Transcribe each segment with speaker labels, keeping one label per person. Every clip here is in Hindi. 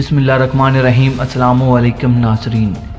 Speaker 1: बिस्मिल्लाहिर्रहमानिर्रहीम। अस्सलामुअलैकुम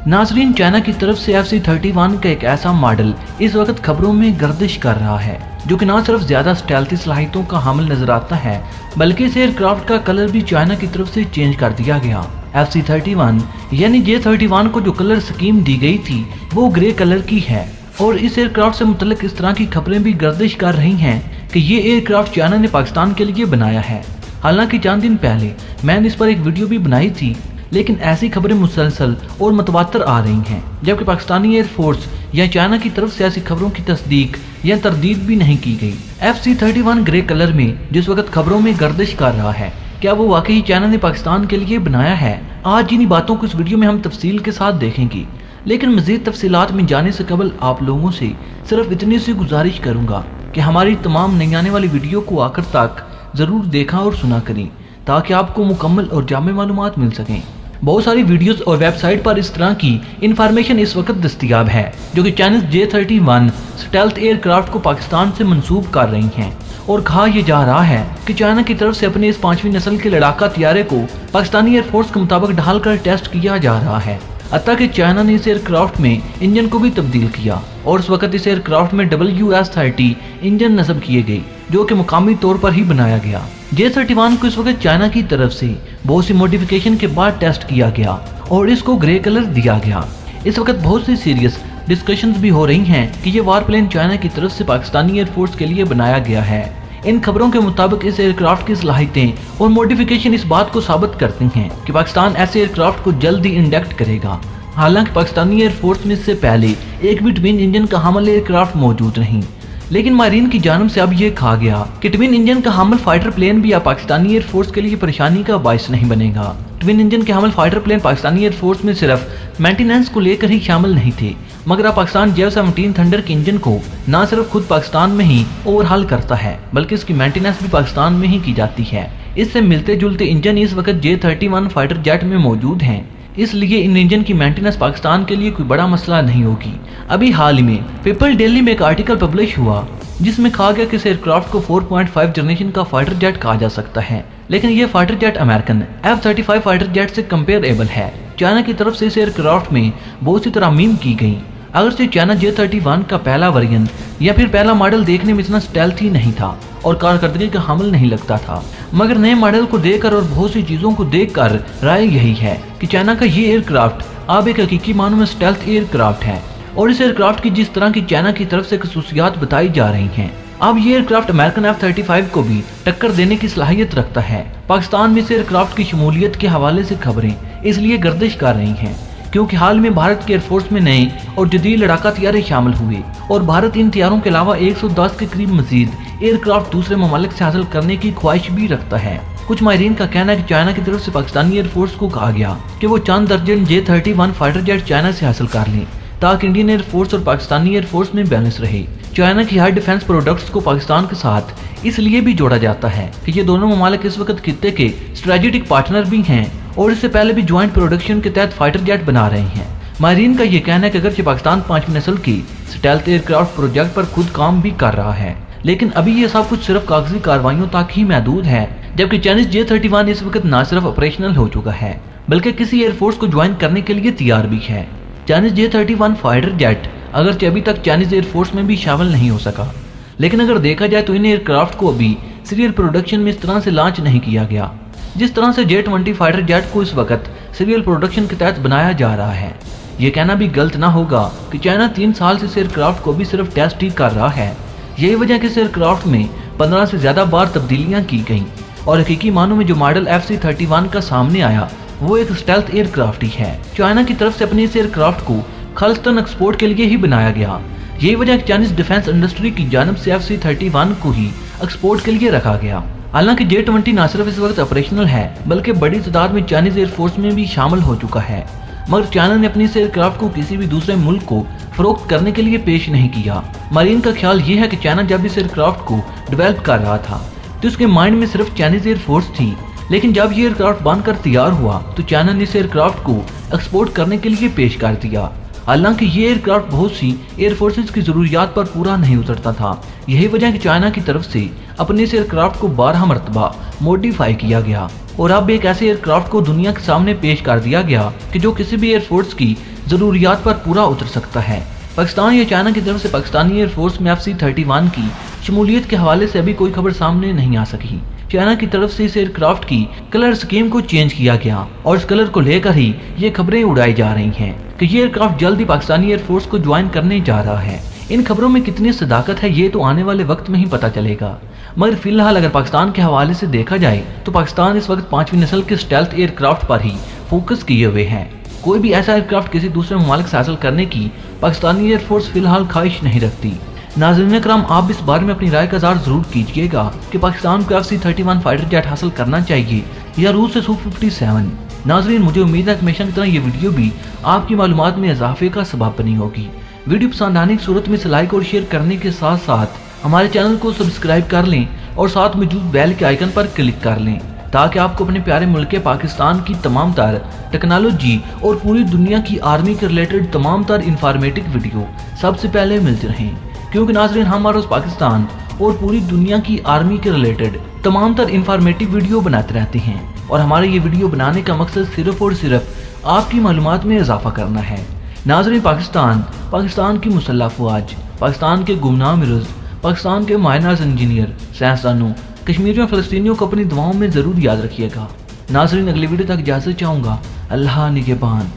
Speaker 1: नाज़रीन, चाइना की तरफ से FC-31 का एक ऐसा मॉडल इस वक्त खबरों में गर्दिश कर रहा है जो कि न सिर्फ ज्यादा स्टेल्थी सलाहियतों का हामिल नजर आता है बल्कि इस एयरक्राफ्ट का कलर भी चाइना की तरफ से चेंज कर दिया गया। FC-31 यानी J-31 को जो कलर स्कीम दी गई थी वो ग्रे कलर की है और इस एयरक्राफ्ट से मुतल्लिक इस तरह की खबरें भी गर्दिश कर रही हैं कि ये एयरक्राफ्ट चाइना ने पाकिस्तान के लिए बनाया है। हालांकि चंद दिन पहले मैंने इस पर एक वीडियो भी बनाई थी, लेकिन ऐसी खबरें मुसलसल और मुतवातर आ रही हैं, जबकि पाकिस्तानी एयरफोर्स या चाइना की तरफ से ऐसी खबरों की तस्दीक या तरदीद भी नहीं की गई। FC-31 ग्रे कलर में जिस वक्त खबरों में गर्दिश कर रहा है, क्या वो वाकई चाइना ने पाकिस्तान के लिए बनाया है? आज इन्हीं बातों को इस वीडियो में हम तफसील के साथ देखेंगे, लेकिन मजीद तफसीलात में जाने से कबल आप लोगों से सिर्फ इतनी सी गुजारिश करूंगा कि हमारी तमाम नई आने वाली वीडियो को आखिर तक जरूर देखा और सुना करें ताकि आपको मुकम्मल और जामे मालूमात मिल सकें। बहुत सारी वीडियोस और वेबसाइट पर इस तरह की इंफॉर्मेशन इस वक्त दस्तयाब है जो कि चाइनीज J-31 स्टेल्थ एयरक्राफ्ट को पाकिस्तान से मंसूब कर रही हैं और कहा यह जा रहा है कि चाइना की तरफ से अपने इस 5वीं नस्ल के लड़ाका तैयारे को पाकिस्तानी एयरफोर्स के मुताबिक ढाल कर टेस्ट किया जा रहा है। हत्ता कि चाइना ने इस एयरक्राफ्ट में इंजन को भी तब्दील किया और इस वक्त इस एयरक्राफ्ट में WS-30 इंजन नस्ब किए गए जो कि मुकामी तौर पर ही बनाया गया। J-31 को इस वक्त चाइना की तरफ से बहुत सी मॉडिफिकेशन के बाद टेस्ट किया गया और इसको ग्रे कलर दिया गया। इस वक्त बहुत सी सीरियस डिस्कशंस भी हो रही हैं कि ये वारप्लेन चाइना की तरफ से पाकिस्तानी एयरफोर्स के लिए बनाया गया है। इन खबरों के मुताबिक इस एयरक्राफ्ट की सलाहियतें और मॉडिफिकेशन इस बात को साबित करती हैं कि पाकिस्तान ऐसे एयरक्राफ्ट को जल्द ही इंडक्ट करेगा। हालांकि पाकिस्तानी एयरफोर्स में इससे पहले एक भी ट्विन इंजन का हामिल एयरक्राफ्ट मौजूद नहीं, लेकिन माहिरीन की जानिब से अब यह कहा गया कि ट्विन इंजन का हामिल फाइटर प्लेन भी अब पाकिस्तानी एयरफोर्स के लिए परेशानी का बायस नहीं बनेगा। ट्विन इंजन के हामिल फाइटर प्लेन पाकिस्तानी एयरफोर्स में सिर्फ मेंटेनेंस को लेकर ही शामिल नहीं थे, मगर अब पाकिस्तान J-17 थंडर के इंजन को न सिर्फ खुद पाकिस्तान में ही ओवरहाल करता है बल्कि इसकी मेंटेनेंस भी पाकिस्तान में ही की जाती है। इससे मिलते जुलते इंजन इस वक्त J-31 फाइटर जेट में मौजूद हैं, इसलिए इन इंजन की मेंटेनेंस पाकिस्तान के लिए कोई बड़ा मसला नहीं होगी। अभी हाल ही में पीपल डेली में एक आर्टिकल पब्लिश हुआ जिसमें कहा गया कि इस एयरक्राफ्ट को 4.5 जनरेशन का फाइटर जेट कहा जा सकता है, लेकिन यह fighter jet American F-35 fighter jet से कंपेरेबल है। चाइना की तरफ से इस एयरक्राफ्ट में बहुत सी तरमीम की गई। अगर से चाइना J-31 का पहला वेरिएंट या फिर पहला मॉडल देखने में इतना स्टेल्थी नहीं था और कारकर्दगी का हामिल नहीं लगता था, मगर नए मॉडल को देखकर और बहुत सी चीजों को देखकर राय यही है कि चाइना का ये एयरक्राफ्ट अब एक हकीकी मानों में स्टेल्थ एयरक्राफ्ट है और इस एयरक्राफ्ट की जिस तरह की चाइना की तरफ से खसूसियात बताई जा रही हैं, अब ये एयरक्राफ्ट अमेरिकन F-35 को भी टक्कर देने की सलाहियत रखता है। पाकिस्तान में इस एयरक्राफ्ट की शमूलियत के हवाले से खबरें इसलिए गर्दिश कर रही हैं क्योंकि हाल में भारत के एयरफोर्स में नए और जदीद लड़ाका तैयारे शामिल हुए और भारत इन तैयारों के अलावा 110 के करीब मजीद एयरक्राफ्ट दूसरे ममालिक से हासिल करने की ख्वाहिश भी रखता है। कुछ माहिरीन का कहना है कि चाइना की तरफ से पाकिस्तानी एयरफोर्स को कहा गया कि वो चंद दर्जन J-31 फाइटर जेट चाइना से हासिल कर लें ताकि इंडियन एयरफोर्स और पाकिस्तानी एयरफोर्स में बैलेंस रहे। चाइना की हर डिफेंस प्रोडक्ट्स को पाकिस्तान के साथ इसलिए भी जोड़ा जाता है कि ये दोनों ममालिक इस वक्त खित्ते के स्ट्रेटेजिक पार्टनर भी हैं और इससे पहले भी ज्वाइंट प्रोडक्शन के तहत फाइटर जेट बना रहे हैं। माहिरीन का यह कहना है कि अगरचे पाकिस्तान 5वीं नस्ल की स्टेल्थ एयरक्राफ्ट प्रोजेक्ट पर खुद काम भी कर रहा है, लेकिन अभी ये सब कुछ सिर्फ कागजी कार्रवाइयों तक ही महदूद है, जबकि चाइनीज J-31 इस वक्त न सिर्फ ऑपरेशनल हो चुका है बल्कि किसी एयरफोर्स को ज्वाइन करने के लिए तैयार भी है। चाइनीज J-31 फाइटर जेट अगरचे अभी तक चाइनीज एयरफोर्स में भी शामिल नहीं हो सका, लेकिन अगर देखा जाए तो इन एयरक्राफ्ट को अभी सीरियल प्रोडक्शन में इस तरह से लॉन्च नहीं किया गया जिस तरह से J-20 फाइटर जेट को इस वक्त सीरियल प्रोडक्शन के तहत बनाया जा रहा है। ये कहना भी गलत ना होगा कि चाइना 3 साल से इस एयरक्राफ्ट को भी सिर्फ टेस्ट ही कर रहा है। यही वजह कि इस एयरक्राफ्ट में 15 से ज्यादा बार तब्दीलियां की गई और हकीकी मानों में जो मॉडल FC-31 का सामने आया वो एक स्टेल्थ एयरक्राफ्ट ही है। चाइना की तरफ से अपने इस एयरक्राफ्ट को खालिस्तान एक्सपोर्ट के लिए ही बनाया गया। यही वजह कि चाइनीज डिफेंस इंडस्ट्री की जानिब से FC-31 को ही एक्सपोर्ट के लिए रखा गया। हालांकि J-20 न सिर्फ इस वक्त ऑपरेशनल है बल्कि बड़ी तादाद में चाइनीज एयरफोर्स में भी शामिल हो चुका है, मगर चाइना ने अपनी इस एयरक्राफ्ट को किसी भी दूसरे मुल्क को फरोख्त करने के लिए पेश नहीं किया। मारीन का ख्याल ये है कि चाइना जब इस एयरक्राफ्ट को डेवलप कर रहा था तो उसके माइंड में सिर्फ चाइनीज एयरफोर्स थी, लेकिन जब ये एयरक्राफ्ट बनकर तैयार हुआ तो चाइना ने इस एयरक्राफ्ट को एक्सपोर्ट करने के लिए पेश कर दिया। हालांकि ये एयरक्राफ्ट बहुत सी एयरफोर्सेज की जरूरियात पर पूरा नहीं उतरता था। यही वजह है कि चाइना की तरफ से अपने इस एयरक्राफ्ट को 12 मरतबा मॉडिफाई किया गया और अब एक ऐसे एयरक्राफ्ट को दुनिया के सामने पेश कर दिया गया कि जो किसी भी एयरफोर्स की जरूरियात पर पूरा उतर सकता है। पाकिस्तान या चाइना की तरफ से पाकिस्तानी एयरफोर्स में FC-31 की शमूलियत के हवाले से अभी कोई खबर सामने नहीं आ सकी। चाइना की तरफ से इस एयरक्राफ्ट की कलर स्कीम को चेंज किया गया और इस कलर को लेकर ही ये खबरें उड़ाई जा रही हैं कि ये एयरक्राफ्ट जल्द ही पाकिस्तानी एयरफोर्स को ज्वाइन करने जा रहा है। इन खबरों में कितनी सदाकत है ये तो आने वाले वक्त में ही पता चलेगा, मगर फिलहाल अगर पाकिस्तान के हवाले से देखा जाए तो पाकिस्तान इस वक्त 5वीं नस्ल के स्टेल्थ एयरक्राफ्ट पर ही फोकस किए हुए है। कोई भी ऐसा एयरक्राफ्ट किसी दूसरे ममालिक से हासिल करने की पाकिस्तानी एयरफोर्स फिलहाल ख्वाहिश नहीं रखती। नाज़रीन करम, आप इस बारे में अपनी राय का इज़हार जरूर कीजिएगा कि पाकिस्तान को FC-31 फाइटर जेट हासिल करना चाहिए या रूस से Su-57। नाज़रीन, मुझे उम्मीद है कि हमेशा की तरह ये वीडियो भी आपकी मालूमात में इजाफे का सबब बनी होगी। वीडियो पसंद आने की सूरत में इसे लाइक और शेयर करने के साथ साथ हमारे चैनल को सब्सक्राइब कर लें और साथ मौजूद बेल के आइकन पर क्लिक कर लें ताकि आपको अपने प्यारे मुल्क पाकिस्तान की तमाम तर टेक्नोलॉजी और पूरी दुनिया की आर्मी के रिलेटेड तमाम तर इंफॉर्मेटिव वीडियो सबसे पहले मिलते रहें। क्योंकि नाज़रीन, हम हर रोज़ पाकिस्तान और पूरी दुनिया की आर्मी के रिलेटेड तमाम तर इंफॉर्मेटिव वीडियो बनाते रहते हैं और हमारे ये वीडियो बनाने का मकसद सिर्फ और सिर्फ आपकी मालूमात में इजाफा करना है। नाज़रीन, पाकिस्तान की मुसल्लह अफवाज, पाकिस्तान के गुमनाम मिर्ज़, पाकिस्तान के माइनर्स इंजीनियर, साइंसदानों, कश्मीरियों, फ़लस्तीनियों को अपनी दुआओं में ज़रूर याद रखिएगा। नाज़रीन, अगली वीडियो तक इजाज़त चाहूँगा। अल्लाह निगहबान।